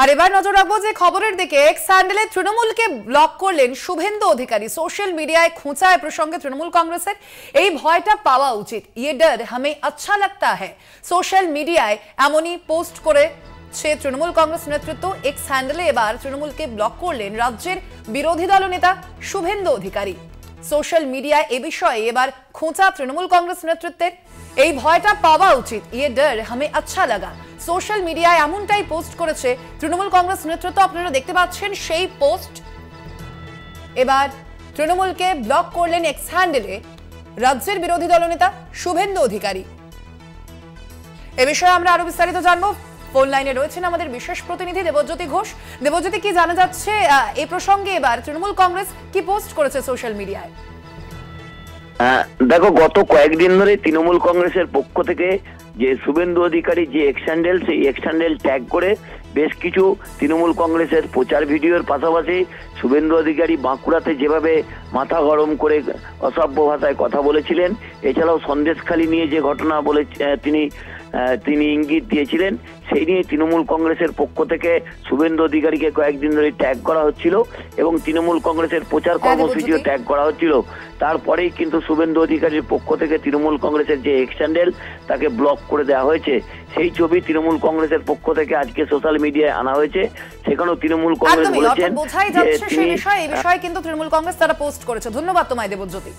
আর এবার নজর রাখবো যে খবরের দিকে। এক্স হ্যান্ডেলে তৃণমূলকে ব্লক করলেন শুভেন্দু অধিকারী। সোশ্যাল মিডিয়ায় খোঁচায় প্রসঙ্গে তৃণমূল কংগ্রেসের এই ভয়টা পাওয়া উচিত। ইয়ে ডর হামে আচ্ছা লাগতা হ্যায়। সোশ্যাল মিডিয়ায় এমনই পোস্ট করে তৃণমূল কংগ্রেস নেতৃত্ব। এক্স হ্যান্ডেলে এবার তৃণমূলকে ব্লক করলেন রাজ্যের বিরোধী দলনেতা শুভেন্দু অধিকারী। সোশ্যাল মিডিয়ায় এ বিষয়ে এবার খোঁচা তৃণমূল কংগ্রেস নেতৃত্বের। এই ভয়টা পাওয়া উচিত, ইয়ে ডর হামে আচ্ছা লাগা। সোশ্যাল মিডিয়ায় এমনটাই পোস্ট করেছে তৃণমূল কংগ্রেস নেতৃত্ব। আপনারা দেখতে পাচ্ছেন সেই পোস্ট। এবার তৃণমূলকে ব্লক করলেন এক্স হ্যান্ডেলে রাজ্যের বিরোধী দলনেতা শুভেন্দু অধিকারী। এ বিষয়ে আমরা আরো বিস্তারিত জানবো। ফোন লাইনে রয়েছেন আমাদের বিশেষ প্রতিনিধি দেবজ্যোতি ঘোষ। দেবজ্যোতি, কি জানা যাচ্ছে এই প্রসঙ্গে? এবার তৃণমূল কংগ্রেস কি পোস্ট করেছে সোশ্যাল মিডিয়ায়? দেখো, গত কয়েকদিন ধরে তৃণমূল কংগ্রেসের পক্ষ থেকে যে শুভেন্দু অধিকারী যে এক্স হ্যান্ডেল, সেই এক্স হ্যান্ডেল ট্যাগ করে বেশ কিছু তৃণমূল কংগ্রেসের প্রচার ভিডিওর পাশাপাশি শুভেন্দু অধিকারী বাঁকুড়াতে যেভাবে মাথা গরম করে অসভ্য ভাষায় কথা বলেছিলেন, এছাড়াও সন্দেশখালী নিয়ে যে ঘটনা বলে তিনি ইঙ্গিত দিয়েছিলেন, সেই নিয়ে তৃণমূল কংগ্রেসের পক্ষ থেকে শুভেন্দু অধিকারীকে কয়েকদিন ধরে ট্যাগ করা হচ্ছিল এবং তৃণমূল কংগ্রেসের প্রচার কর্মসূচিও ট্যাগ করা হচ্ছিল। তারপরেই কিন্তু শুভেন্দু অধিকারীর পক্ষ থেকে তৃণমূল কংগ্রেসের যে এক্স হ্যান্ডেল তাকে ব্লক করে দেওয়া হয়েছে। সেই ছবি তৃণমূল কংগ্রেসের পক্ষ থেকে আজকে সোশ্যাল মিডিয়ায় আনা হয়েছে। সেখানেও তৃণমূল কংগ্রেস বলেছেন বোঝাই যাচ্ছে সেই বিষয়ে, এই বিষয়ে কিন্তু তৃণমূল কংগ্রেস তারা পোস্ট করেছে। ধন্যবাদ তোমায় দেবজ্যোতি।